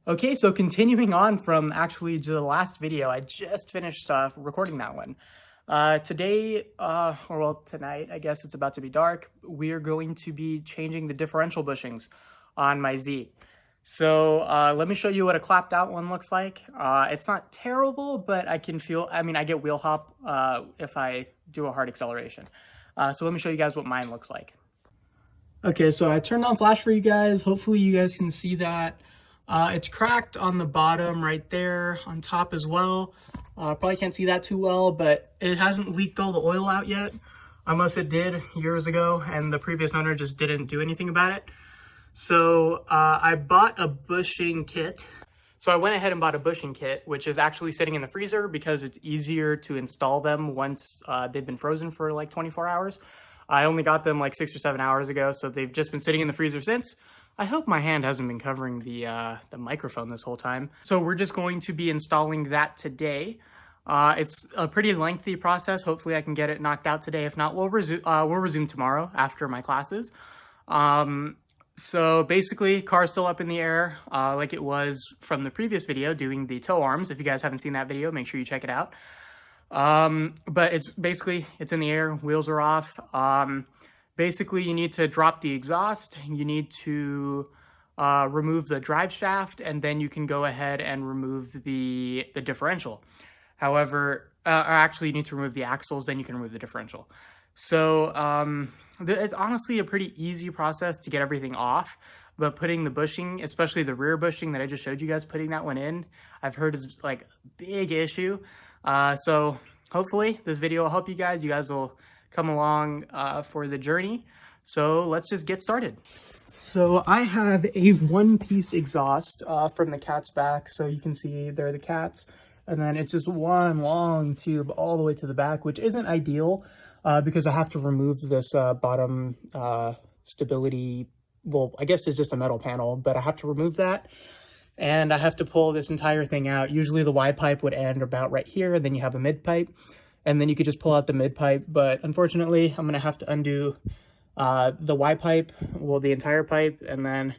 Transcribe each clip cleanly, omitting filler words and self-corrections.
Okay, so continuing on from actually the last video, I just finished recording that one. Today, or well, tonight, I guess it's about to be dark, we're going to be changing the differential bushings on my Z. So let me show you what a clapped out one looks like. It's not terrible, but I get wheel hop if I do a hard acceleration. So let me show you guys what mine looks like. Okay, so I turned on flash for you guys. Hopefully you guys can see that. It's cracked on the bottom right there, on top as well. Probably can't see that too well, but it hasn't leaked all the oil out yet, unless it did years ago and the previous owner just didn't do anything about it. So I bought a bushing kit. So I went ahead and bought a bushing kit, which is actually sitting in the freezer because it's easier to install them once they've been frozen for like 24 hours. I only got them like 6 or 7 hours ago, so they've just been sitting in the freezer since. I hope my hand hasn't been covering the microphone this whole time. So we're just going to be installing that today. It's a pretty lengthy process. Hopefully I can get it knocked out today. If not, we'll resume tomorrow after my classes. So basically, car's still up in the air like it was from the previous video doing the tow arms. If you guys haven't seen that video, make sure you check it out. But it's in the air, wheels are off. Basically, you need to drop the exhaust, you need to remove the drive shaft, and then you can go ahead and remove the differential. However, or actually you need to remove the axles, then you can remove the differential. So it's honestly a pretty easy process to get everything off, but putting the bushing, especially the rear bushing that I just showed you guys, putting that one in, I've heard is like a big issue. So hopefully this video will help you guys. You guys will come along for the journey. So let's just get started. So I have a one-piece exhaust from the cat's back. So you can see there are the cats. And then it's just one long tube all the way to the back, which isn't ideal because I have to remove this bottom stability. Well, I guess it's just a metal panel, but I have to remove that. And I have to pull this entire thing out. Usually the Y pipe would end about right here, and then you have a mid pipe. And then you could just pull out the mid pipe, but unfortunately, I'm gonna have to undo the Y pipe, well, the entire pipe, and then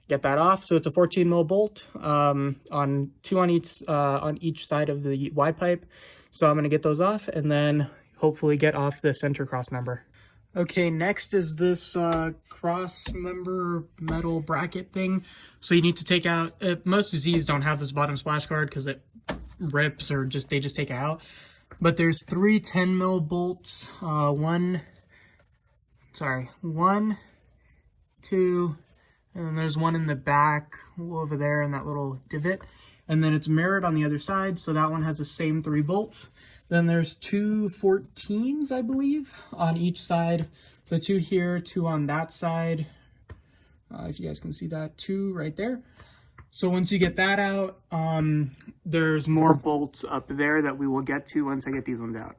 get that off. So it's a 14 mil bolt on each side of the Y pipe. So I'm gonna get those off, and then hopefully get off the center cross member. Okay, next is this cross member metal bracket thing. So you need to take out. Most Z's don't have this bottom splash guard because it rips or they just take it out. But there's 3 10 mil bolts, one, 2, and then there's one in the back over there in that little divot. And then it's mirrored on the other side, so that one has the same 3 bolts. Then there's 2 14s, I believe, on each side. So 2 here, 2 on that side. If you guys can see that, 2 right there. So once you get that out, there's more bolts up there that we will get to once I get these ones out.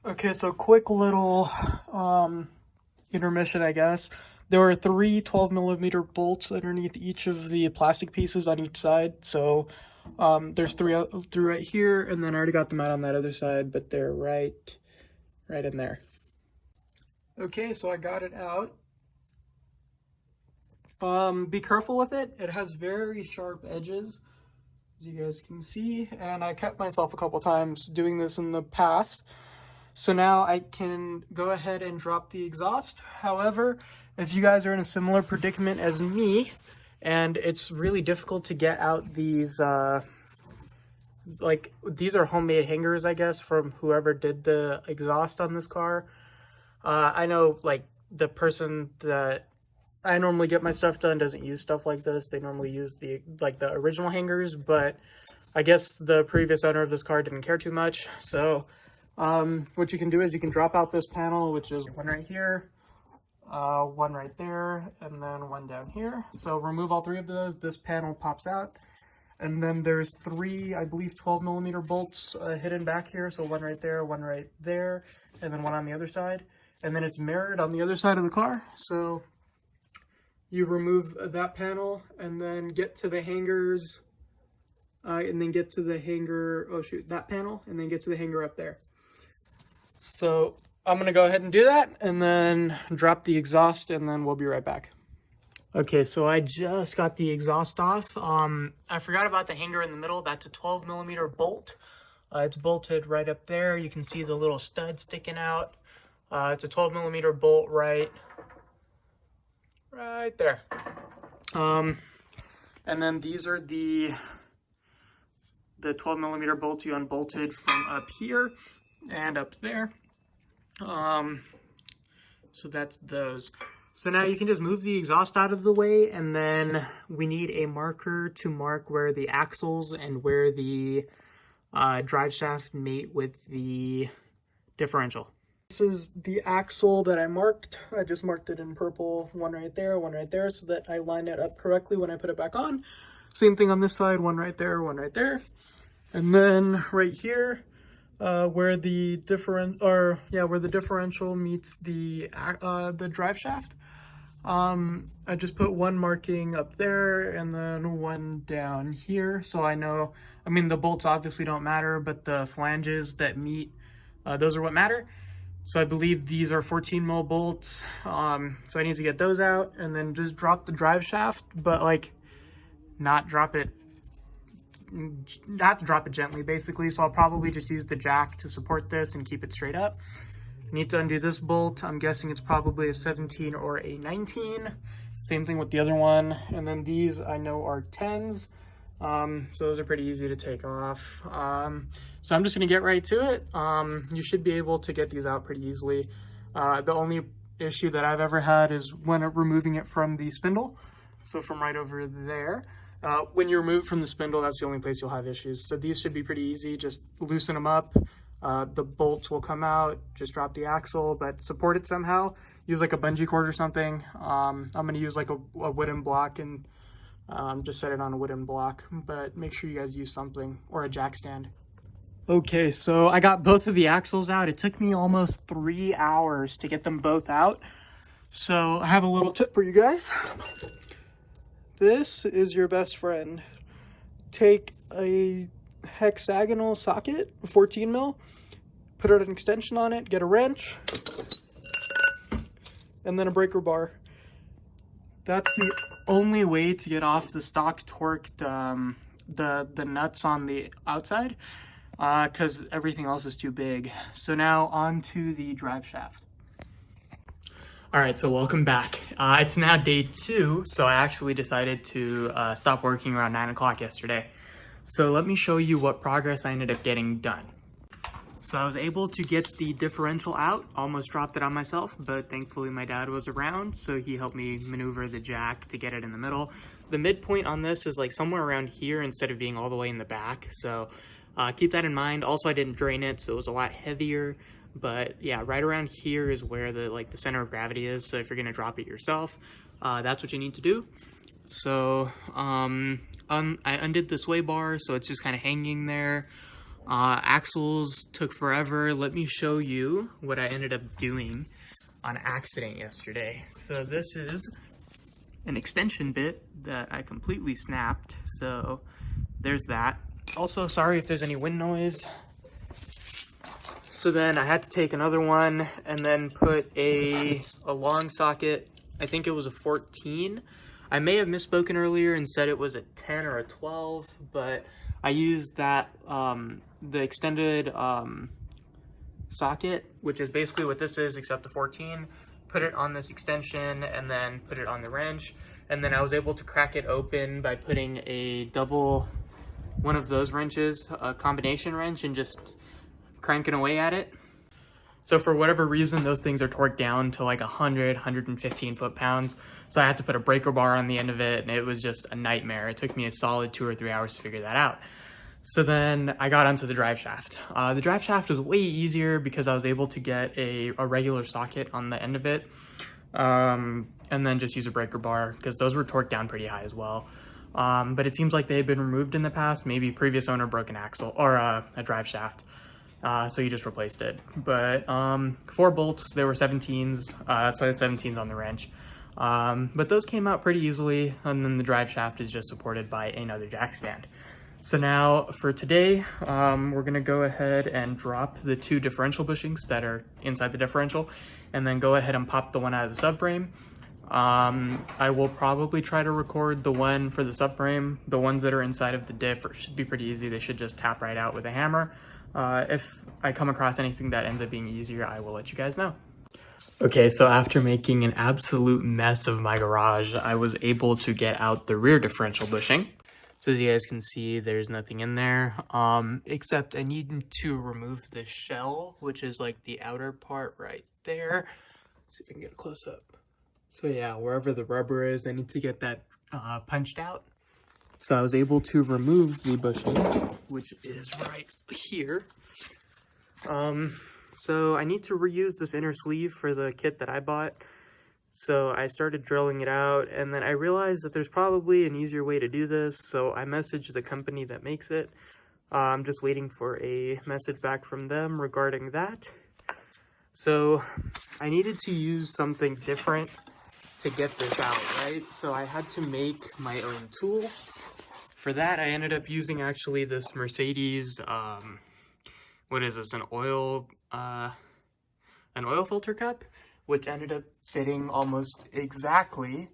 Okay, so quick little intermission, I guess. There are 3 12mm bolts underneath each of the plastic pieces on each side. So there's 3 right here, and then I already got them out on that other side, but they're right in there. Okay, so I got it out. Be careful with it. It has very sharp edges, as you guys can see, and I cut myself a couple times doing this in the past. So now I can go ahead and drop the exhaust. However, if you guys are in a similar predicament as me, and it's really difficult to get out these, these are homemade hangers, I guess, from whoever did the exhaust on this car. I know, like, the person that I normally get my stuff done doesn't use stuff like this. They normally use the original hangers, but I guess the previous owner of this car didn't care too much. So what you can do is you can drop out this panel, which is one right here, one right there, and then one down here. So remove all 3 of those. This panel pops out. And then there's 3, I believe, 12mm bolts hidden back here. So one right there, and then one on the other side. And then it's mirrored on the other side of the car. So you remove that panel and then get to the hangers, and then get to the hanger, that panel, and then get to the hanger up there. So I'm gonna go ahead and do that and then drop the exhaust, and then we'll be right back. Okay, so I just got the exhaust off. I forgot about the hanger in the middle. That's a 12mm bolt. It's bolted right up there. You can see the little stud sticking out. It's a 12mm bolt right there. And then these are the 12mm bolts you unbolted from up here and up there. So that's those. So now you can just move the exhaust out of the way, and then we need a marker to mark where the axles and where the drive shaft mate with the differential. This is the axle that I marked. I just marked it in purple, one right there, so that I line it up correctly when I put it back on. Same thing on this side, one right there, one right there. And then right here, where the differential meets the drive shaft, I just put one marking up there and then one down here, so I know, I mean, the bolts obviously don't matter, but the flanges that meet, those are what matter. So I believe these are 14mm bolts, so I need to get those out and then just drop the drive shaft, but like not to drop it gently basically. So I'll probably just use the jack to support this and keep it straight up. I need to undo this bolt. I'm guessing it's probably a 17 or a 19. Same thing with the other one. And then these I know are 10s. So those are pretty easy to take off. So I'm just gonna get right to it. You should be able to get these out pretty easily. The only issue that I've ever had is when removing it from the spindle. So from right over there. When you remove it from the spindle, that's the only place you'll have issues. So these should be pretty easy. Just loosen them up. The bolts will come out, just drop the axle, but support it somehow. Use like a bungee cord or something. I'm gonna use like a wooden block and just set it on a wooden block, but make sure you guys use something or a jack stand. Okay, so I got both of the axles out. It took me almost 3 hours to get them both out. So I have a little tip for you guys. This is your best friend. Take a hexagonal socket, 14mm, put an extension on it, get a wrench, and then a breaker bar. That's the only way to get off the stock torqued the nuts on the outside, because everything else is too big. So now on to the drive shaft. All right, so welcome back. It's now day 2, so I actually decided to stop working around 9 o'clock yesterday. So let me show you what progress I ended up getting done. So I was able to get the differential out, almost dropped it on myself, but thankfully my dad was around, so he helped me maneuver the jack to get it in the middle. The midpoint on this is like somewhere around here instead of being all the way in the back, so keep that in mind. Also, I didn't drain it, so it was a lot heavier. But yeah, right around here is where the center of gravity is. So if you're gonna drop it yourself, that's what you need to do. So I undid the sway bar, so it's just kind of hanging there. Axles took forever. Let me show you what I ended up doing on accident yesterday. So this is an extension bit that I completely snapped. So there's that. Also, sorry if there's any wind noise. So then I had to take another one and then put a long socket. I think it was a 14. I may have misspoken earlier and said it was a 10 or a 12, but I used that, the extended socket, which is basically what this is, except the 14, put it on this extension and then put it on the wrench. And then I was able to crack it open by putting a one of those wrenches, a combination wrench, and just cranking away at it. So for whatever reason, those things are torqued down to like 115 foot-pounds. So I had to put a breaker bar on the end of it, and it was just a nightmare. It took me a solid 2 or 3 hours to figure that out. So then I got onto the drive shaft. The drive shaft was way easier because I was able to get a regular socket on the end of it, and then just use a breaker bar because those were torqued down pretty high as well. But it seems like they had been removed in the past. Maybe previous owner broke an axle or a drive shaft. So you just replaced it. But 4 bolts, they were 17s. That's why the 17's on the wrench. But those came out pretty easily, and then the drive shaft is just supported by another jack stand. So now for today, we're gonna go ahead and drop the 2 differential bushings that are inside the differential, and then go ahead and pop the one out of the subframe. I will probably try to record the one for the subframe. The ones that are inside of the diff should be pretty easy. They should just tap right out with a hammer. If I come across anything that ends up being easier, I will let you guys know. Okay, so after making an absolute mess of my garage, I was able to get out the rear differential bushing. So as you guys can see, there's nothing in there, except I need to remove the shell, which is like the outer part right there. Let's see if I can get a close up. So yeah, wherever the rubber is, I need to get that punched out. So I was able to remove the bushing, which is right here. So I need to reuse this inner sleeve for the kit that I bought. So I started drilling it out, and then I realized that there's probably an easier way to do this. So I messaged the company that makes it. I'm just waiting for a message back from them regarding that. So I needed to use something different to get this out, right? So I had to make my own tool. For that, I ended up using actually this Mercedes, what is this, an oil filter cup, which ended up fitting almost exactly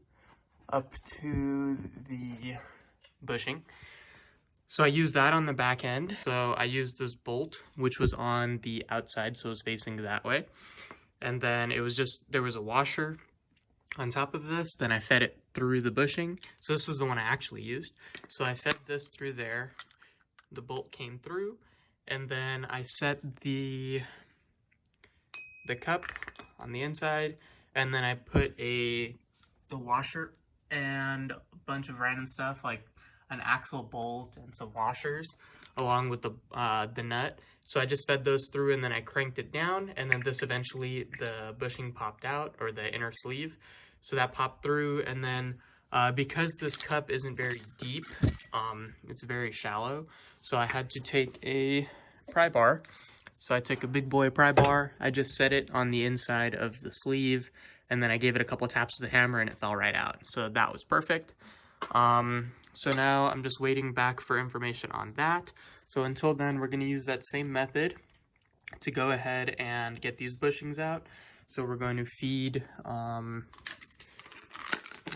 up to the bushing. So I used that on the back end. So I used this bolt, which was on the outside, so it was facing that way. And then it was just, there was a washer on top of this, then I fed it through the bushing. So this is the one I actually used. So I fed this through there, the bolt came through, and then I set the cup on the inside, and then I put the washer and a bunch of random stuff like an axle bolt and some washers along with the nut. So I just fed those through, and then I cranked it down, and then this eventually the bushing popped out, or the inner sleeve. So that popped through, and then because this cup isn't very deep, it's very shallow, so I had to take a pry bar. So I took a big boy pry bar, I just set it on the inside of the sleeve, and then I gave it a couple taps with the hammer and it fell right out. So that was perfect. So now I'm just waiting back for information on that. So until then, we're going to use that same method to go ahead and get these bushings out. So we're going to feed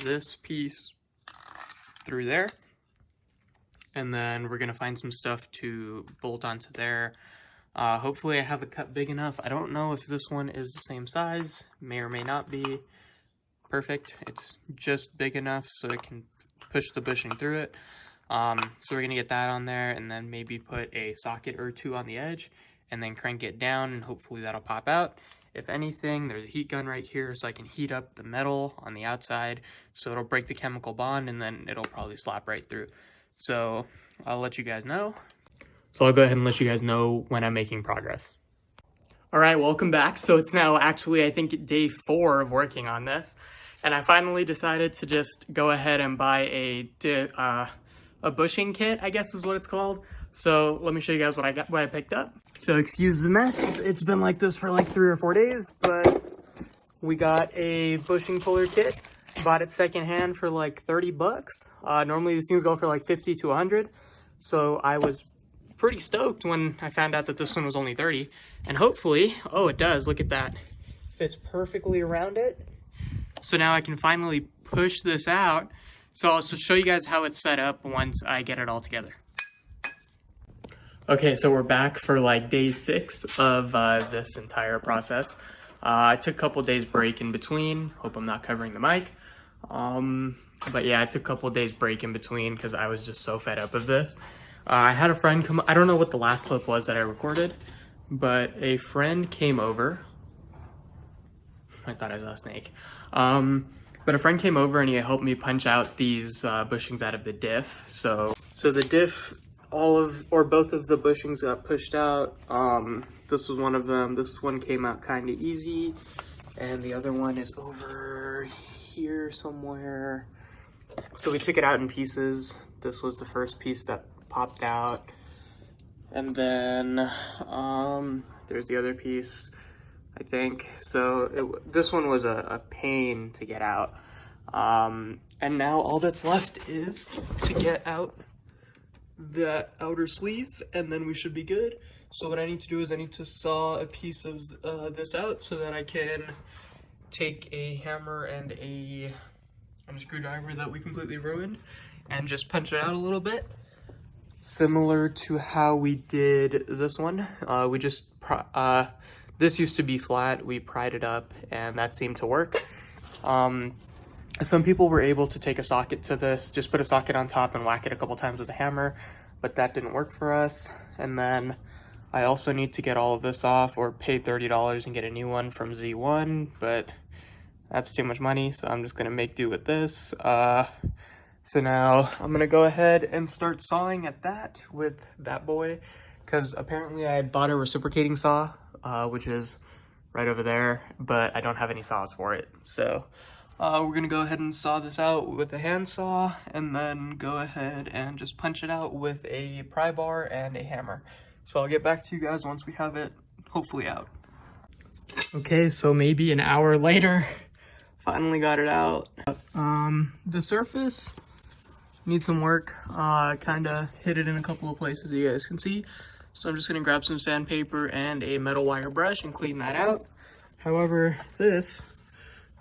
this piece through there, and then we're going to find some stuff to bolt onto there. Hopefully I have a cut big enough. I don't know if this one is the same size, may or may not be perfect. It's just big enough so it can push the bushing through it. So we're gonna get that on there, and then maybe put a socket or two on the edge, and then crank it down, and hopefully that'll pop out. If anything, there's a heat gun right here, so I can heat up the metal on the outside, so it'll break the chemical bond, and then it'll probably slap right through. So I'll let you guys know. So I'll go ahead and let you guys know when I'm making progress. All right, welcome back. So it's now actually, I think, day 4 of working on this. And I finally decided to just go ahead and buy a bushing kit, I guess is what it's called. So let me show you guys what I picked up. So excuse the mess. It's been like this for like 3 or 4 days, but we got a bushing puller kit. Bought it secondhand for like 30 bucks. Normally these things go for like 50 to 100. So I was pretty stoked when I found out that this one was only 30. And hopefully, oh, it does, look at that. Fits perfectly around it. So now I can finally push this out. So I'll show you guys how it's set up once I get it all together. Okay, so we're back for like day 6 of this entire process. I took a couple days break in between. Hope I'm not covering the mic. But yeah, I took a couple days break in between because I was just so fed up of this. I had a friend come, I don't know what the last clip was that I recorded, but a friend came over. I thought I saw a snake. But a friend came over and he helped me punch out these bushings out of the diff. So the diff, both of the bushings got pushed out. This was one of them. This one came out kind of easy, and the other one is over here somewhere. So we took it out in pieces. This was the first piece that popped out, and then there's the other piece, I think. So this one was a pain to get out, and now all that's left is to get out the outer sleeve, and then we should be good. So what I need to do is I need to saw a piece of this out so that I can take a hammer and a screwdriver that we completely ruined and just punch it out a little bit. Similar to how we did this one. This used to be flat, we pried it up, and that seemed to work. Some people were able to take a socket to this, just put a socket on top and whack it a couple times with a hammer, but that didn't work for us. And then I also need to get all of this off or pay $30 and get a new one from Z1, but that's too much money, so I'm just gonna make do with this. So now I'm gonna go ahead and start sawing at that with that boy, because apparently I bought a reciprocating saw, which is right over there, but I don't have any saws for it. So we're gonna go ahead and saw this out with a handsaw, and then go ahead and just punch it out with a pry bar and a hammer. So I'll get back to you guys once we have it hopefully out. Okay, so maybe an hour later, finally got it out. The surface needs some work. Kind of hit it in a couple of places you guys can see. So I'm just gonna grab some sandpaper and a metal wire brush and clean that out. However, this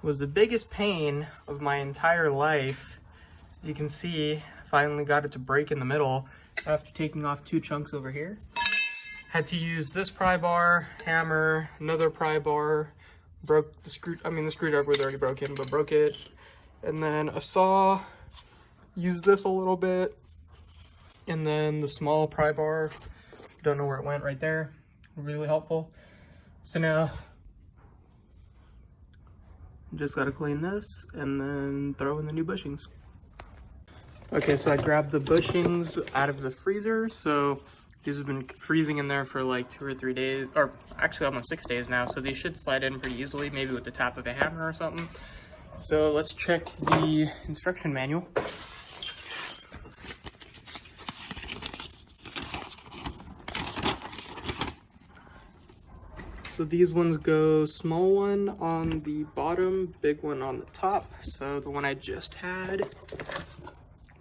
was the biggest pain of my entire life. You can see, finally got it to break in the middle after taking off 2 chunks over here. Had to use this pry bar, hammer, another pry bar, broke the the screwdriver was already broken, but broke it. And then a saw, used this a little bit, and then the small pry bar, don't know where it went, right there, really helpful. So now, just gotta clean this and then throw in the new bushings. Okay, so I grabbed the bushings out of the freezer. So these have been freezing in there for like 2 or 3 days, or actually almost 6 days now. So these should slide in pretty easily, maybe with the tap of a hammer or something. So let's check the instruction manual. So these ones go small one on the bottom, big one on the top. So the one I just had,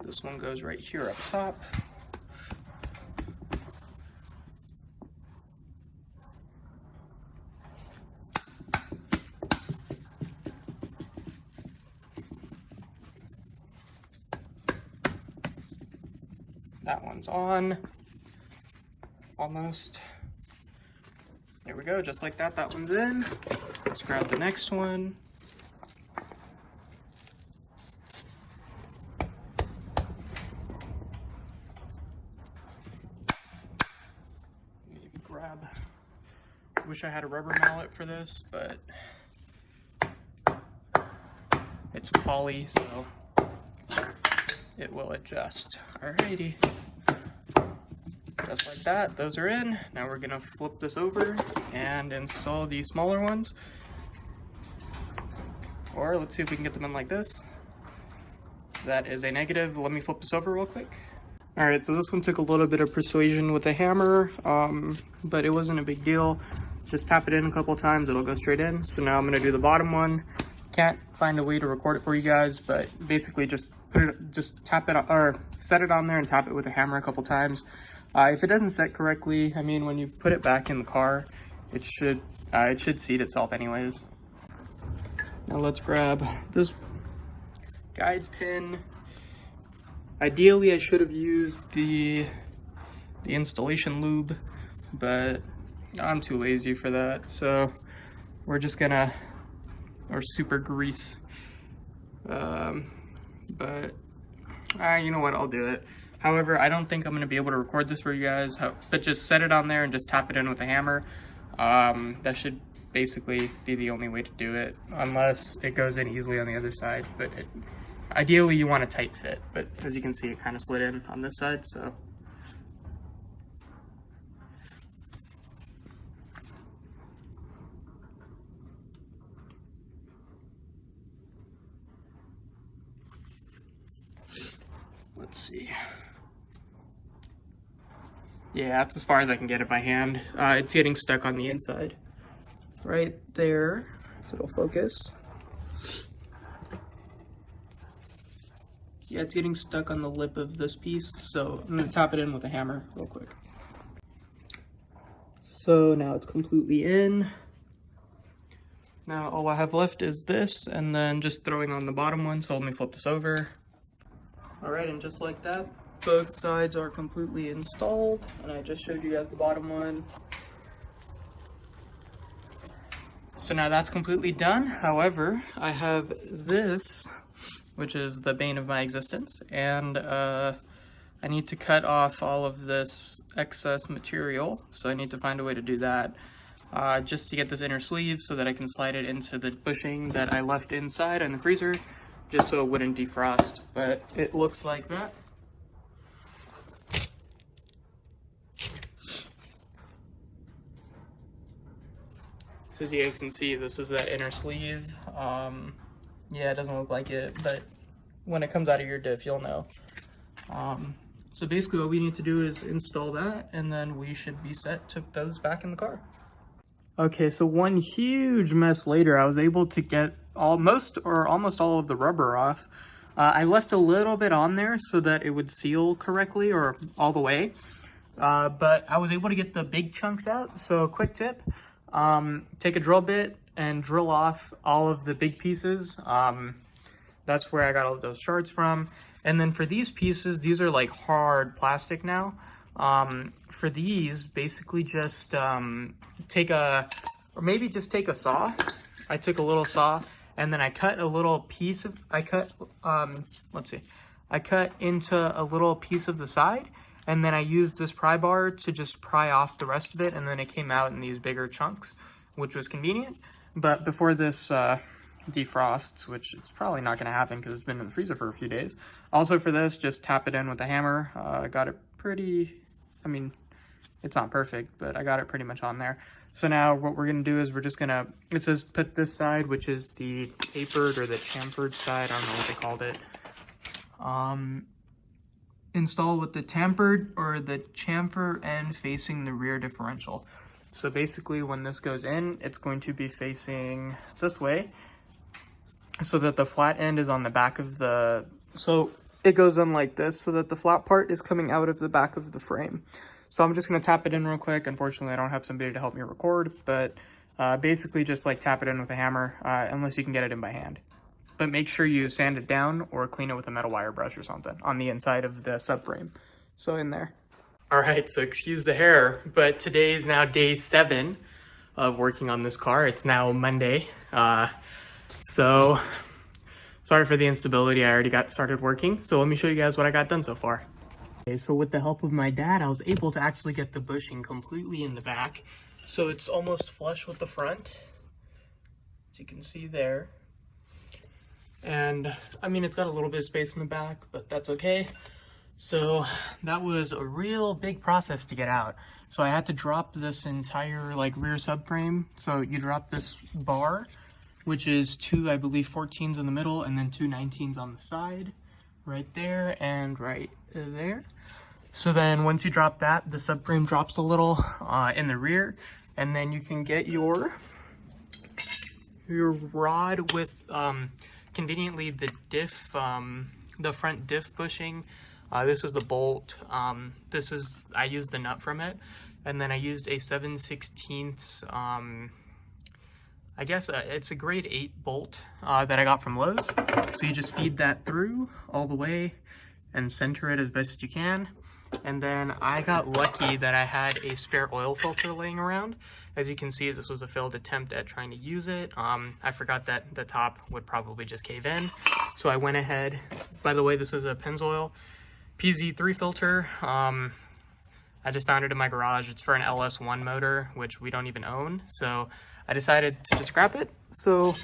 this one goes right here up top. That one's on, almost. There we go, just like that, that one's in. Let's grab the next one. Maybe grab, wish I had a rubber mallet for this, but it's poly, so it will adjust. Alrighty. Just like that, those are in. Now we're gonna flip this over and install the smaller ones. Or let's see if we can get them in like this. That is a negative. Let me flip this over real quick. All right, so this one took a little bit of persuasion with a hammer, but it wasn't a big deal. Just tap it in a couple times, it'll go straight in. So now I'm gonna do the bottom one. Can't find a way to record it for you guys, but basically just tap it, or set it on there and tap it with a hammer a couple times. If it doesn't set correctly, I mean, when you put it back in the car, it should seat itself anyways. Now let's grab this guide pin. Ideally, I should have used the installation lube, but I'm too lazy for that. So we're just gonna, or super grease. But you know what, I'll do it. However, I don't think I'm going to be able to record this for you guys, but just set it on there and just tap it in with a hammer. That should basically be the only way to do it, unless it goes in easily on the other side. But ideally, you want a tight fit, but as you can see, it kind of slid in on this side, so. Let's see. Yeah, that's as far as I can get it by hand. It's getting stuck on the inside. Right there, if it'll focus. Yeah, it's getting stuck on the lip of this piece, so I'm gonna tap it in with a hammer real quick. So now it's completely in. Now all I have left is this, and then just throwing on the bottom one. So let me flip this over. All right, and just like that, both sides are completely installed, and I just showed you guys the bottom one. So now that's completely done. However, I have this, which is the bane of my existence, and I need to cut off all of this excess material. So I need to find a way to do that, just to get this inner sleeve so that I can slide it into the bushing that I left inside in the freezer, just so it wouldn't defrost. But it looks like that. So as you guys can see, this is that inner sleeve. Yeah, it doesn't look like it, but when it comes out of your diff, you'll know. So basically what we need to do is install that, and then we should be set to put those back in the car. Okay, so one huge mess later, I was able to get almost all of the rubber off. I left a little bit on there so that it would seal correctly, or all the way. But I was able to get the big chunks out. So quick tip, take a drill bit and drill off all of the big pieces. That's where I got all of those shards from. And then for these pieces, these are like hard plastic now. For these, basically just take a saw. I took a little saw, and then I cut a little piece of, I cut into a little piece of the side, and then I used this pry bar to just pry off the rest of it, and then it came out in these bigger chunks, which was convenient. But before this defrosts, which it's probably not going to happen because it's been in the freezer for a few days. Also for this, just tap it in with a hammer. I got it pretty, I mean, it's not perfect, but I got it pretty much on there. So now what we're going to do is we're just going to, it says put this side, which is the tapered or the chamfered side, I don't know what they called it. Install with the tampered or the chamfer end facing the rear differential. So basically when this goes in, it's going to be facing this way, so that the flat end is on the back of the, so it goes in like this, so that the flat part is coming out of the back of the frame. So I'm just going to tap it in real quick. Unfortunately, I don't have somebody to help me record, but basically just like tap it in with a hammer, unless you can get it in by hand. But make sure you sand it down or clean it with a metal wire brush or something on the inside of the subframe. So in there. All right, so excuse the hair, but today is now day 7 of working on this car. It's now Monday. So sorry for the instability. I already got started working. So let me show you guys what I got done so far. Okay, so with the help of my dad, I was able to actually get the bushing completely in the back. So it's almost flush with the front, as you can see there. And I mean, it's got a little bit of space in the back, but that's okay. So that was a real big process to get out. So I had to drop this entire like rear subframe. So you drop this bar, which is 2, I believe, 14s in the middle, and then 2 19s on the side, right there and right there. So then once you drop that, the subframe drops a little in the rear, and then you can get your rod with conveniently the diff, the front diff bushing. This is the bolt. I used the nut from it, and then I used a 7/16 I guess it's a grade 8 bolt that I got from Lowe's. So you just feed that through all the way and center it as best you can. And then I got lucky that I had a spare oil filter laying around. As you can see, this was a failed attempt at trying to use it. I forgot that the top would probably just cave in. So I went ahead, by the way, this is a Pennzoil PZ3 filter. I just found it in my garage. It's for an LS1 motor, which we don't even own. So I decided to just scrap it. So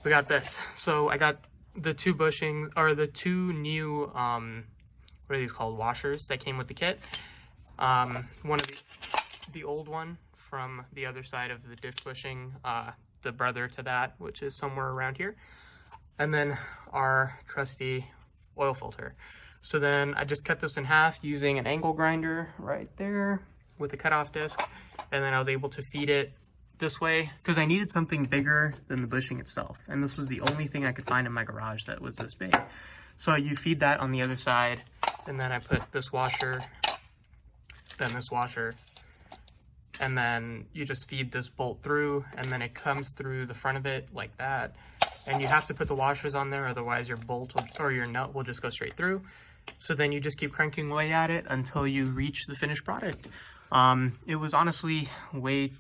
we got this. So I got the 2 bushings, or the 2 new, what are these called? Washers that came with the kit. One of the old one from the other side of the diff bushing, the brother to that, which is somewhere around here. And then our trusty oil filter. So then I just cut this in half using an angle grinder right there with a cutoff disc, and then I was able to feed it this way because I needed something bigger than the bushing itself, and this was the only thing I could find in my garage that was this big. So you feed that on the other side, and then I put this washer, then this washer, and then you just feed this bolt through, and then it comes through the front of it like that. And you have to put the washers on there, otherwise your bolt or your nut will just go straight through. So then you just keep cranking away at it until you reach the finished product. It was honestly way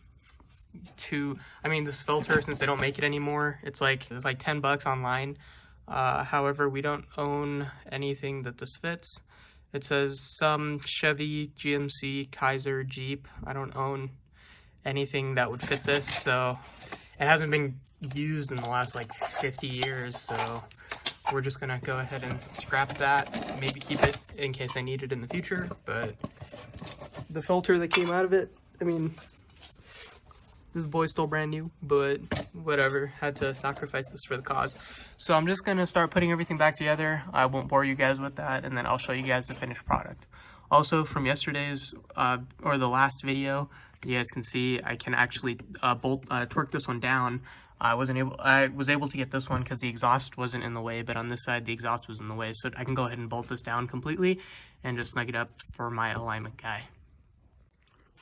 too, I mean, this filter, since they don't make it anymore, it's like $10 online. However, we don't own anything that this fits. It says some Chevy, GMC, Kaiser, Jeep. I don't own anything that would fit this, so it hasn't been used in the last like 50 years, so we're just gonna go ahead and scrap that, maybe keep it in case I need it in the future. But the filter that came out of it, I mean, this boy's still brand new, but whatever, had to sacrifice this for the cause. So I'm just gonna start putting everything back together. I won't bore you guys with that, and then I'll show you guys the finished product. Also, from yesterday's or the last video, you guys can see I can actually torque this one down. I was able to get this one because the exhaust wasn't in the way, but on this side the exhaust was in the way, so I can go ahead and bolt this down completely and just snug it up for my alignment guy.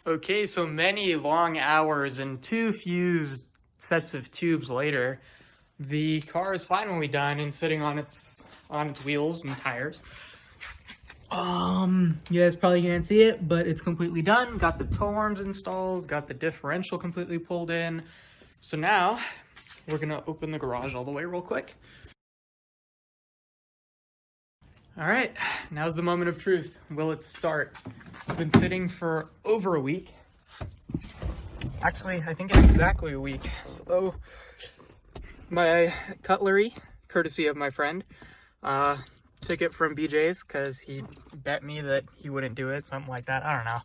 Okay, so many long hours and 2 fused sets of tubes later, the car is finally done and sitting on its wheels and tires. You guys probably can't see it, but it's completely done. Got the tow arms installed, got the differential completely pulled in. So now we're gonna open the garage all the way real quick. All right, now's the moment of truth. Will it start? It's been sitting for over a week. Actually, I think it's exactly a week. So my cutlery, courtesy of my friend, took it from BJ's because he bet me that he wouldn't do it, something like that. I don't know.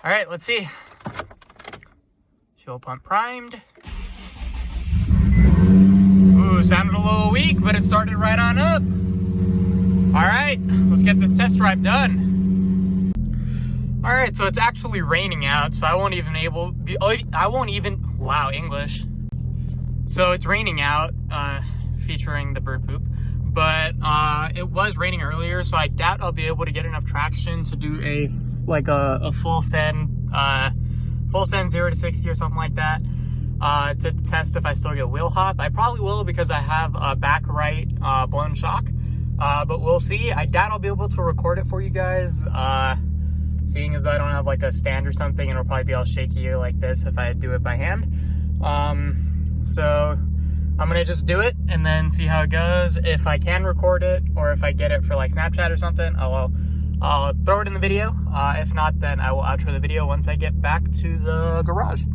All right, let's see. Fuel pump primed. Ooh, sounded a little weak, but it started right on up. All right, let's get this test drive done. All right, so it's actually raining out, so I won't even, wow, English. So it's raining out, featuring the bird poop, but it was raining earlier, so I doubt I'll be able to get enough traction to do a full send 0 to 60 or something like that, to test if I still get wheel hop. I probably will because I have a back right blown shock. But we'll see. I doubt I'll be able to record it for you guys, seeing as I don't have like a stand or something, and it'll probably be all shaky like this if I do it by hand. So I'm gonna just do it and then see how it goes. If I can record it, or if I get it for like Snapchat or something, I'll throw it in the video. If not, then I will outro the video once I get back to the garage.